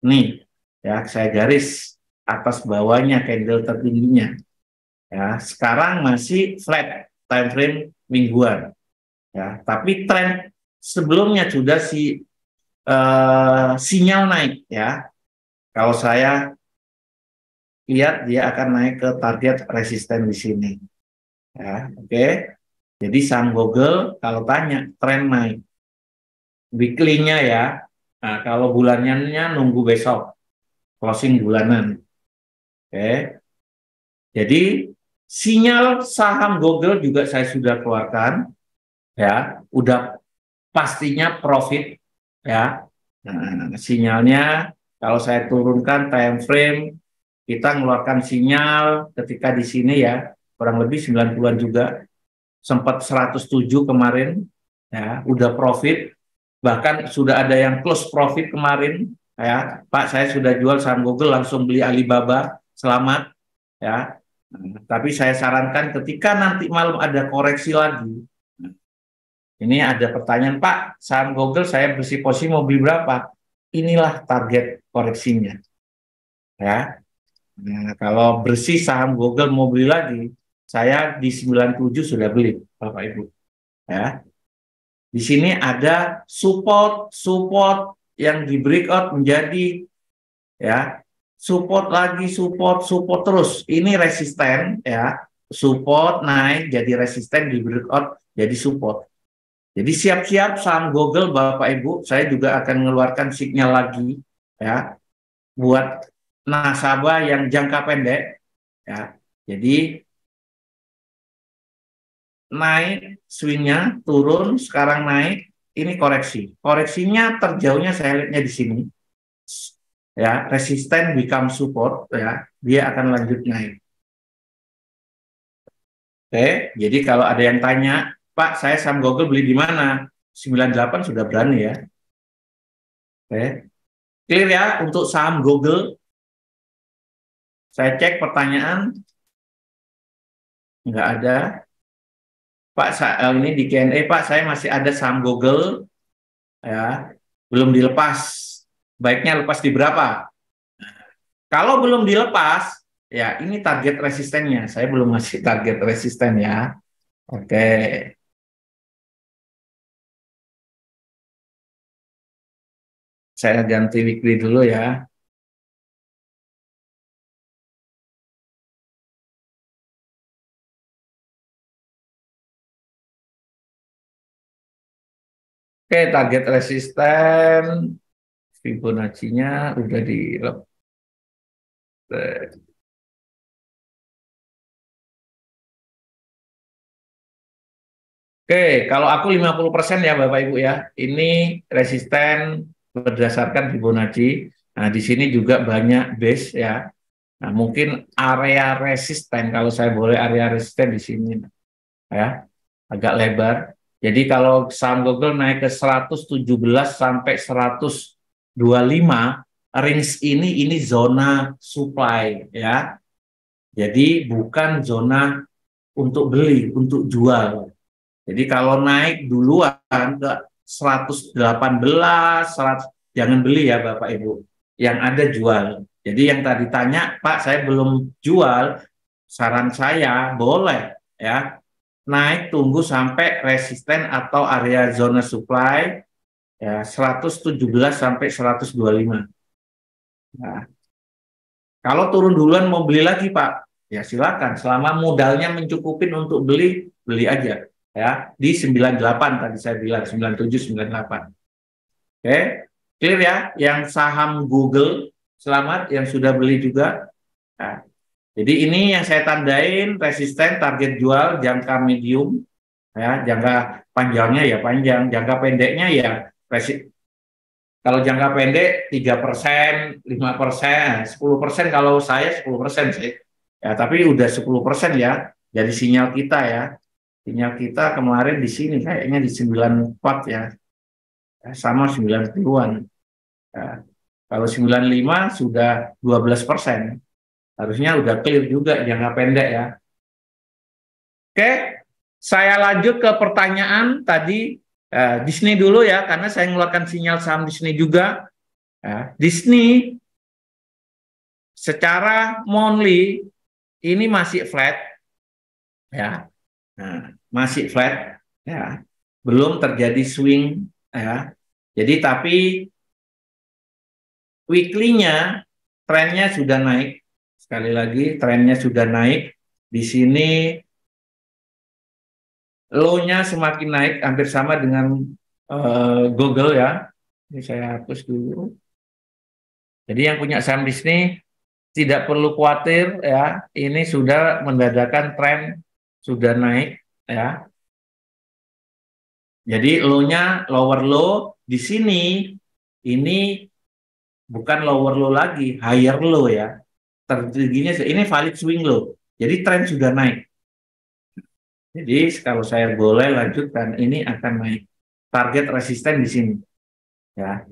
Nih, ya saya garis atas bawahnya candle tertingginya. Ya, sekarang masih flat time frame mingguan. Ya, tapi tren sebelumnya sudah sinyal naik ya. Kalau saya lihat dia akan naik ke target resisten di sini. Ya, oke. Jadi saham Google kalau tanya tren naik weekly-nya ya. Nah, kalau bulanannya nunggu besok closing bulanan. Oke. Jadi sinyal saham Google juga saya sudah keluarkan ya, udah pastinya profit ya. Nah, sinyalnya kalau saya turunkan time frame kita mengeluarkan sinyal ketika di sini ya, kurang lebih 90-an juga. Sempat 107 kemarin ya, udah profit, bahkan sudah ada yang close profit kemarin ya. Pak, saya sudah jual saham Google, langsung beli Alibaba, selamat ya. Nah, tapi saya sarankan ketika nanti malam ada koreksi lagi, ini ada pertanyaan, Pak, saham Google saya bersih posisi mau beli berapa? Inilah target koreksinya ya. Nah, kalau bersih saham Google mau beli lagi, saya di 97 sudah beli, Bapak Ibu. Ya. Di sini ada support yang di breakout menjadi ya, support lagi, support terus. Ini resisten ya, support naik jadi resisten, di breakout jadi support. Jadi siap-siap saham Google Bapak Ibu, saya juga akan mengeluarkan sinyal lagi ya buat nasabah yang jangka pendek ya. Jadi naik swingnya, turun, sekarang naik, ini koreksi. Koreksinya terjauhnya saya lihatnya di sini. Ya, resisten become support ya, dia akan lanjut naik. Oke, jadi kalau ada yang tanya, Pak, saya saham Google beli di mana? 98 sudah berani ya. Oke. Clear ya untuk saham Google. Saya cek pertanyaan. Enggak ada. Pak, ini di Q&A, Pak, saya masih ada saham Google, ya, belum dilepas. Baiknya lepas di berapa? Kalau belum dilepas, ya ini target resistennya. Saya belum ngasih target resisten ya. Oke. Saya ganti weekly dulu ya. Oke, target resisten Fibonacci-nya udah dilepas. Oke, kalau aku 50% ya Bapak Ibu ya. Ini resisten berdasarkan Fibonacci. Nah, di sini juga banyak base ya. Nah, mungkin area resisten, kalau saya boleh area resisten di sini ya, agak lebar. Jadi kalau saham Google naik ke 117 sampai 125, range ini zona supply ya. Jadi bukan zona untuk beli, untuk jual. Jadi kalau naik duluan ke 118, 100, jangan beli ya Bapak Ibu. yang ada jual. Jadi yang tadi tanya, Pak, saya belum jual, saran saya boleh ya naik tunggu sampai resisten atau area zona supply ya 117 sampai 125. Nah, kalau turun duluan mau beli lagi, Pak, ya silakan. Selama modalnya mencukupin untuk beli, beli aja ya di 98 tadi saya bilang 97 98. Oke, clear ya. Yang saham Google, selamat yang sudah beli juga. Nah, jadi ini yang saya tandain resisten target jual jangka medium ya, jangka panjangnya ya panjang, jangka pendeknya ya kalau jangka pendek 3%, 5%, 10% kalau saya 10% sih. Ya, tapi udah 10% ya dari sinyal kita ya. Sinyal kita kemarin di sini kayaknya di 94 ya. Ya, sama 90-an. Ya, kalau 95 sudah 12%. Harusnya udah clear juga jangka pendek ya. Oke, saya lanjut ke pertanyaan tadi Disney dulu ya, karena saya mengeluarkan sinyal saham Disney juga. Ya, Disney secara monthly ini masih flat, ya, nah, masih flat, ya, belum terjadi swing, ya. Jadi tapi weekly-nya trennya sudah naik. Sekali lagi trennya sudah naik. Di sini low-nya semakin naik, hampir sama dengan Google ya. Ini saya hapus dulu. Jadi yang punya saham Disney tidak perlu khawatir ya. Ini sudah mendadakan tren sudah naik ya. Jadi low-nya lower low di sini ini bukan lower low lagi, higher low ya. Tertingginya ini valid swing low. Jadi tren sudah naik. Jadi kalau saya boleh lanjutkan, ini akan naik. Target resisten di sini. Ya.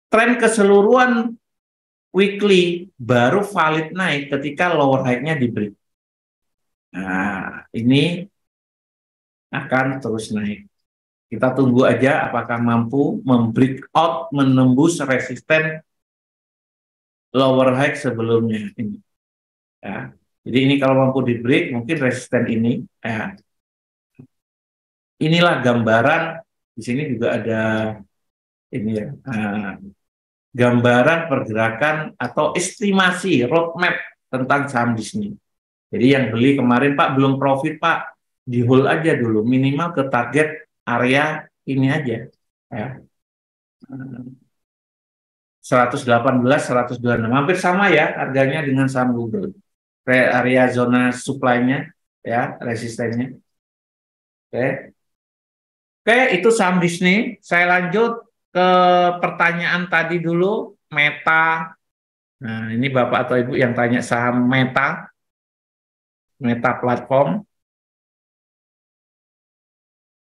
Tren keseluruhan weekly baru valid naik ketika lower high-nya di break. Nah, ini akan terus naik. Kita tunggu aja apakah mampu membreak out, menembus resisten lower high sebelumnya ini. Ya. Jadi ini kalau mampu di break, mungkin resisten ini. Ya. Inilah gambaran. Di sini juga ada ini ya, gambaran pergerakan atau estimasi roadmap tentang saham Disney. Jadi yang beli kemarin Pak belum profit Pak, di hold aja dulu minimal ke target area ini aja ya. 118, 126 hampir sama ya harganya dengan saham Google. Area zona supply-nya ya, resistennya. Oke. Oke, itu saham Disney. Saya lanjut ke pertanyaan tadi dulu, Meta. Nah, ini Bapak atau Ibu yang tanya saham Meta, Meta Platform.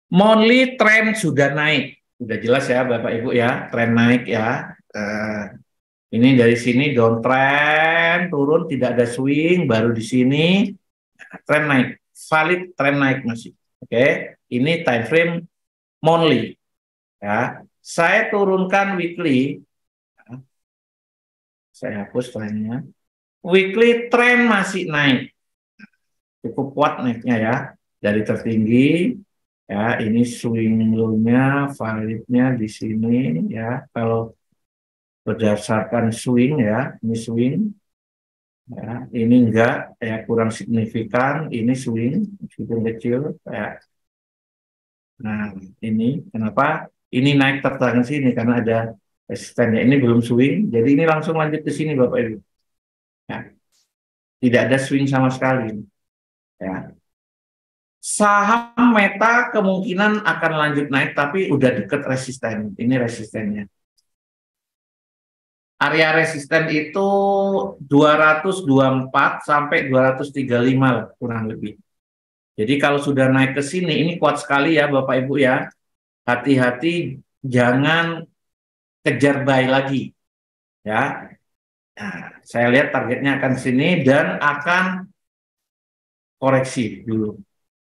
Monthly trend sudah naik. Sudah jelas ya Bapak Ibu ya, tren naik ya. Ini dari sini downtrend, turun, tidak ada swing, baru di sini tren naik. Valid tren naik masih. Oke, ini time frame monthly. Ya, saya turunkan weekly. Saya hapus trennya. Weekly trend masih naik. Cukup kuat naiknya ya. Dari tertinggi ya, ini swing low-nya, validnya di sini ya. Kalau berdasarkan swing ya, ini swing. Ya, ini enggak ya, kurang signifikan, ini swing meskipun kecil ya. Nah, ini kenapa ini naik tertahan sini karena ada resistennya. Ini belum swing, jadi ini langsung lanjut ke sini Bapak Ibu. Ya. Tidak ada swing sama sekali. Ya. Saham Meta kemungkinan akan lanjut naik, tapi udah deket resisten. Ini resistennya. Area resisten itu 224 sampai 235 lah, kurang lebih. Jadi kalau sudah naik ke sini, ini kuat sekali ya Bapak Ibu ya. Hati-hati jangan kejar buy lagi. Ya. Nah, saya lihat targetnya akan sini dan akan koreksi dulu.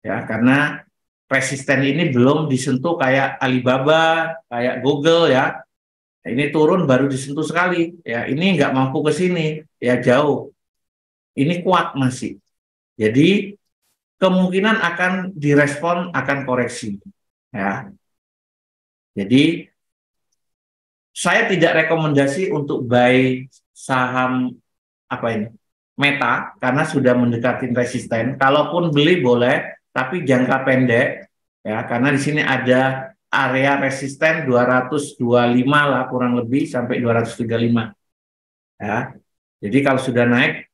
Ya, karena resisten ini belum disentuh kayak Alibaba, kayak Google ya. Ini turun baru disentuh sekali, ya. Ini nggak mampu ke sini, ya jauh. Ini kuat masih. Jadi kemungkinan akan direspon akan koreksi, ya. Jadi saya tidak rekomendasi untuk buy saham apa ini Meta karena sudah mendekati resisten. Kalaupun beli boleh, tapi jangka pendek, ya, karena di sini ada area resisten 225 lah kurang lebih sampai 235, ya. Jadi kalau sudah naik,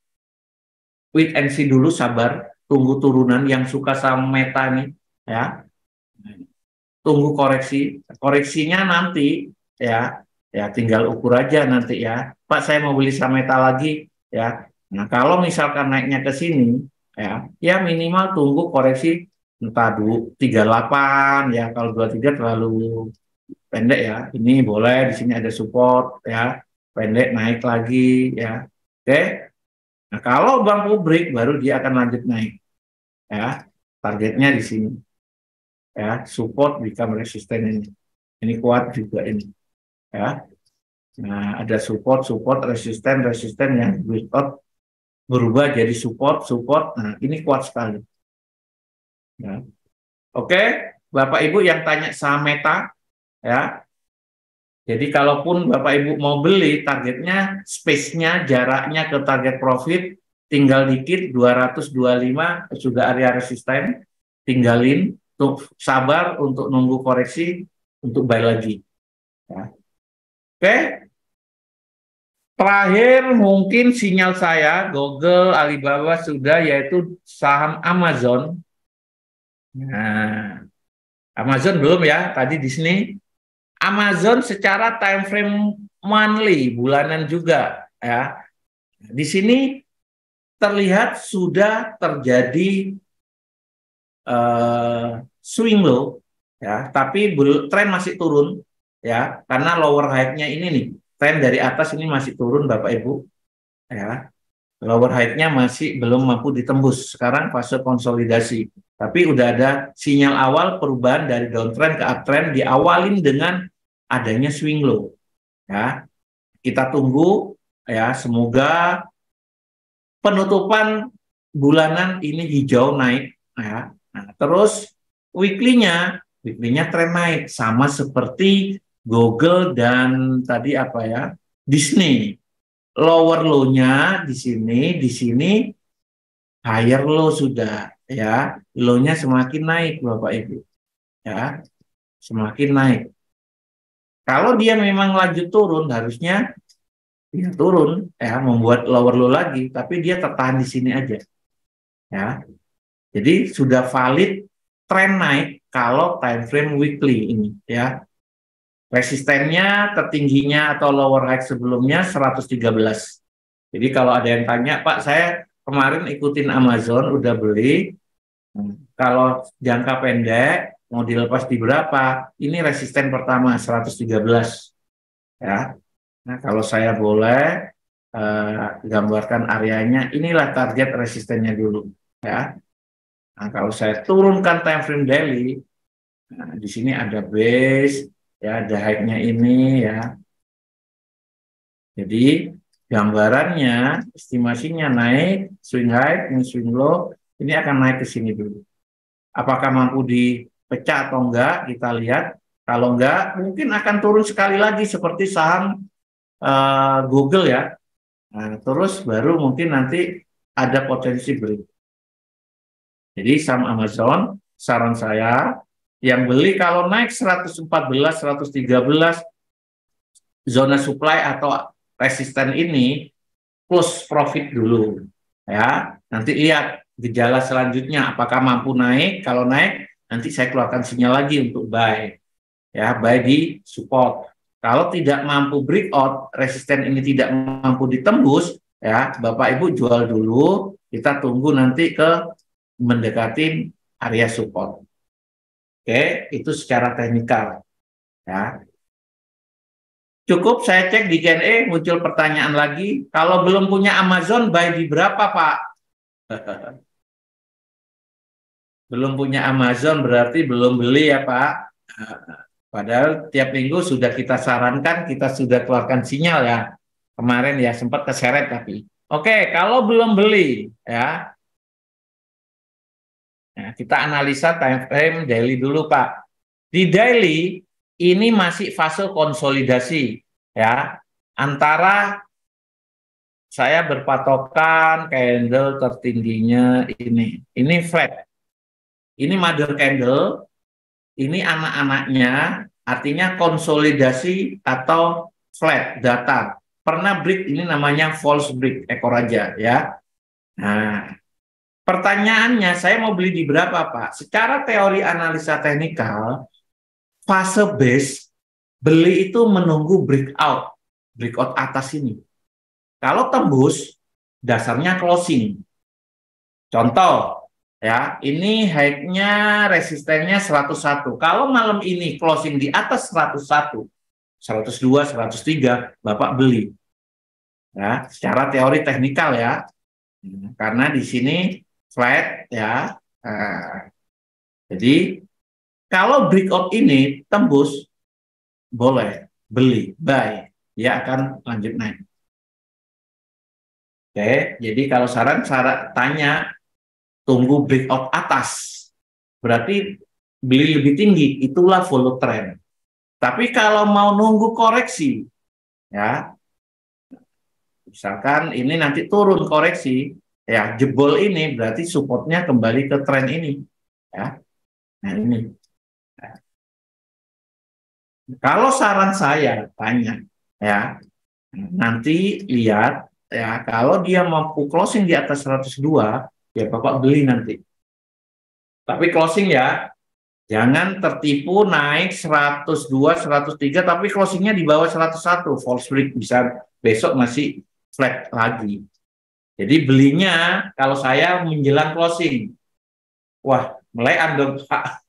wait and see dulu, sabar, tunggu turunan. Yang suka sama Meta nih, ya, tunggu koreksi. Koreksinya nanti, ya, ya tinggal ukur aja nanti, ya. Pak, saya mau beli saham Meta lagi, ya. Nah, kalau misalkan naiknya ke sini, ya, ya minimal tunggu koreksi entah 38, ya. Kalau 23 terlalu pendek, ya. Ini boleh, di sini ada support, ya. Pendek naik lagi, ya. Oke. Nah, kalau bangku break baru dia akan lanjut naik, ya. Targetnya di sini, ya. Support become resisten ini. Ini kuat juga ini, ya. Nah, ada support, resisten, yang breakout berubah jadi support. Nah, ini kuat sekali. Ya. Oke, Bapak Ibu yang tanya saham Meta, ya. Jadi kalaupun Bapak Ibu mau beli, targetnya space-nya, jaraknya ke target profit tinggal dikit, 225 sudah area resisten, tinggalin, tuh sabar untuk nunggu koreksi untuk buy lagi. Ya. Oke. Terakhir mungkin sinyal saya, Google, Alibaba sudah, yaitu saham Amazon. Nah, Amazon belum ya, tadi di sini. Amazon secara time frame monthly, bulanan juga, ya. Di sini terlihat sudah terjadi swing low, ya, tapi tren masih turun, ya, karena lower high-nya ini nih, tren dari atas ini masih turun, Bapak Ibu, ya. Lower high-nya masih belum mampu ditembus. Sekarang fase konsolidasi. Tapi udah ada sinyal awal perubahan dari downtrend ke uptrend diawalin dengan adanya swing low. Ya, kita tunggu, ya, semoga penutupan bulanan ini hijau naik, ya. Nah, terus weekly-nya tren naik sama seperti Google dan tadi apa ya? Disney. Lower low-nya di sini higher low sudah, ya. Low-nya semakin naik, Bapak Ibu, ya, semakin naik. Kalau dia memang lanjut turun, harusnya dia turun, ya, membuat lower low lagi, tapi dia tertahan di sini aja, ya. Jadi sudah valid tren naik kalau time frame weekly ini, ya. Resistennya tertingginya atau lower high sebelumnya 113. Jadi kalau ada yang tanya, Pak, saya kemarin ikutin Amazon, udah beli. Kalau jangka pendek, mau dilepas di berapa? Ini resisten pertama, 113. Ya. Nah, kalau saya boleh gambarkan areanya, inilah target resistennya dulu. Ya. Nah, kalau saya turunkan time frame daily, nah, di sini ada base, ya, ada high-nya ini, ya. Jadi gambarannya, estimasinya naik, swing high, ini swing low, ini akan naik ke sini dulu. Apakah mampu dipecah atau enggak, kita lihat. Kalau enggak, mungkin akan turun sekali lagi seperti saham Google, ya. Nah, terus baru mungkin nanti ada potensi beli. Jadi saham Amazon, saran saya, yang beli kalau naik 114, 113, zona supply atau resisten ini, plus profit dulu, ya. Nanti lihat gejala selanjutnya apakah mampu naik. Kalau naik nanti saya keluarkan sinyal lagi untuk buy, ya, buy di support. Kalau tidak mampu breakout, resisten ini tidak mampu ditembus, ya, Bapak Ibu jual dulu, kita tunggu nanti ke mendekati area support. Oke, itu secara teknikal, ya. Cukup saya cek di Q&A, muncul pertanyaan lagi. Kalau belum punya Amazon, buy di berapa, Pak? Belum punya Amazon berarti belum beli, ya, Pak. Padahal tiap minggu sudah kita sarankan, kita sudah keluarkan sinyal ya. Kemarin ya sempat keseret tapi. Oke, kalau belum beli ya, nah, kita analisa time frame daily dulu Pak. Di daily ini masih fase konsolidasi ya, antara saya berpatokan candle tertingginya ini flat, ini mother candle, ini anak-anaknya, artinya konsolidasi atau flat datar. Pernah break, ini namanya false break ekor raja ya. Nah, pertanyaannya saya mau beli di berapa Pak? Secara teori analisa teknikal, fase base beli itu menunggu breakout atas ini. Kalau tembus, dasarnya closing. Contoh, ya, ini high-nya resistennya 101. Kalau malam ini closing di atas 101, 102, 103, Bapak beli. Ya, secara teori teknikal ya. Karena di sini flat ya. Jadi kalau breakout ini tembus, boleh beli, buy. Dia akan lanjut naik. Oke, jadi kalau saran tanya tunggu breakout atas, berarti beli lebih tinggi, itulah follow trend. Tapi kalau mau nunggu koreksi, ya, misalkan ini nanti turun koreksi, ya jebol ini berarti supportnya kembali ke tren ini, ya. Nah ini. Kalau saran saya tanya, ya, nanti lihat, ya, kalau dia mampu closing di atas 102, ya Bapak beli nanti. Tapi closing ya, jangan tertipu naik 102, 103, tapi closingnya di bawah 101, false break, bisa besok masih flat lagi. Jadi belinya kalau saya menjelang closing, wah mulai dong Pak.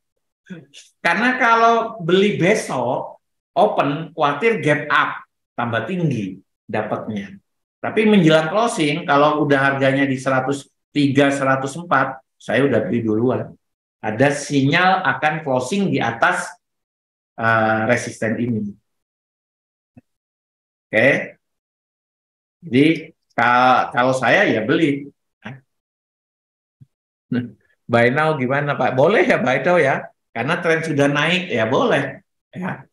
Karena kalau beli besok, open, khawatir gap up, tambah tinggi dapatnya. Tapi menjelang closing, kalau udah harganya di 103, 104, saya udah beli duluan. Ada sinyal akan closing di atas resisten ini. Oke. Jadi kalau saya ya beli. Buy now gimana Pak? Boleh ya buy now ya? Karena tren sudah naik ya boleh. Ya.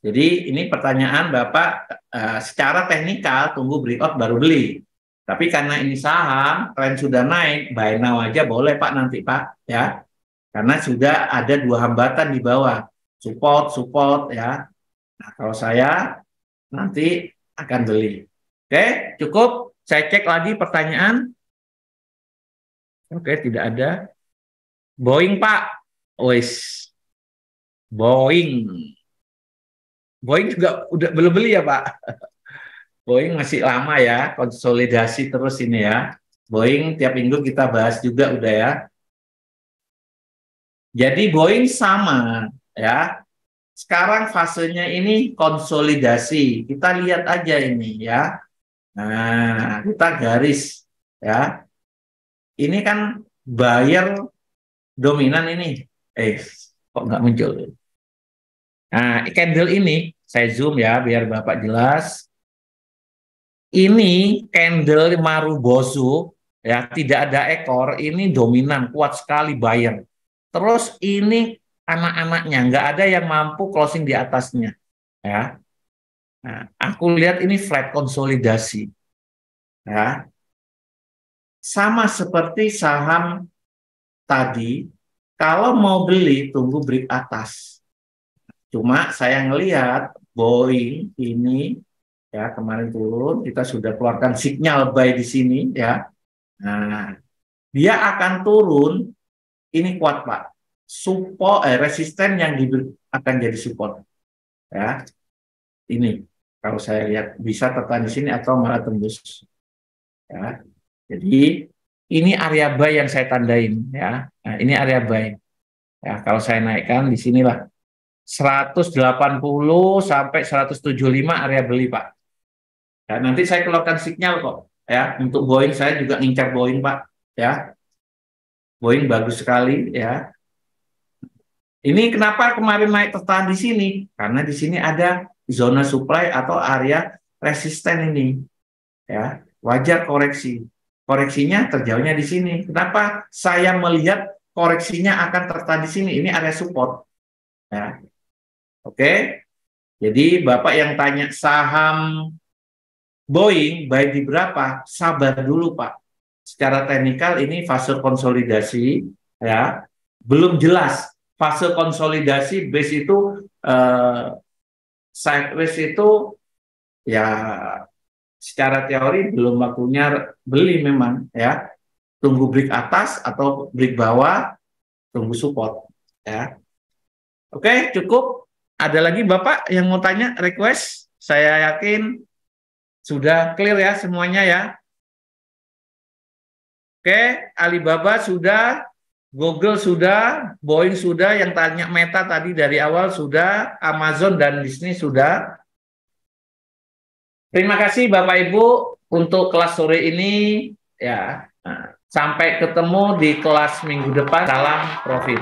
Jadi ini pertanyaan Bapak secara teknikal tunggu breakout baru beli. Tapi karena ini saham, tren sudah naik, buy now aja boleh Pak nanti Pak ya. Karena sudah ada dua hambatan di bawah, support ya. Nah, kalau saya nanti akan beli. Oke, cukup. Saya cek lagi pertanyaan. Oke, tidak ada. Boeing Pak. Wes. Boeing. Boeing juga udah belum beli ya Pak. Boeing masih lama ya, konsolidasi terus ini ya. Boeing tiap minggu kita bahas juga udah ya. Jadi Boeing sama ya. Sekarang fasenya ini konsolidasi. Kita lihat aja ini ya. Nah, kita garis ya. Ini kan buyer dominan ini. Kok nggak muncul? Nah, candle ini saya zoom ya biar Bapak jelas. Ini candle Marubozu ya, tidak ada ekor, ini dominan kuat sekali buyer. Terus ini anak-anaknya nggak ada yang mampu closing di atasnya ya. Nah, aku lihat ini flat konsolidasi ya. Sama seperti saham tadi, kalau mau beli tunggu break atas. Cuma saya ngelihat Boeing ini ya kemarin turun, kita sudah keluarkan sinyal buy di sini ya. Nah, dia akan turun, ini kuat Pak. Support resisten yang akan jadi support. Ya. Ini kalau saya lihat bisa tertahan di sini atau malah tembus. Ya. Jadi ini area buy yang saya tandain ya. Nah, ini area buy. Ya, kalau saya naikkan di sinilah 180 sampai 175 area beli Pak. Ya, nanti saya keluarkan sinyal kok ya untuk Boeing, saya juga ngincar Boeing Pak ya. Boeing bagus sekali ya. Ini kenapa kemarin naik tertahan di sini? Karena di sini ada zona supply atau area resisten ini. Ya, wajar koreksi. Koreksinya terjauhnya di sini. Kenapa saya melihat koreksinya akan tertahan di sini? Ini area support. Ya. Oke. Jadi Bapak yang tanya saham Boeing baik di berapa? Sabar dulu, Pak. Secara teknikal ini fase konsolidasi, ya, belum jelas. Fase konsolidasi base itu sideways itu ya secara teori belum waktunya beli memang, ya. Tunggu break atas atau break bawah, tunggu support, ya. Oke, cukup. Ada lagi Bapak yang mau tanya, request? Saya yakin sudah clear ya semuanya ya. Oke, Alibaba sudah, Google sudah, Boeing sudah, yang tanya Meta tadi dari awal sudah, Amazon dan Disney sudah. Terima kasih Bapak Ibu untuk kelas sore ini ya. Nah, sampai ketemu di kelas minggu depan. Salam profit.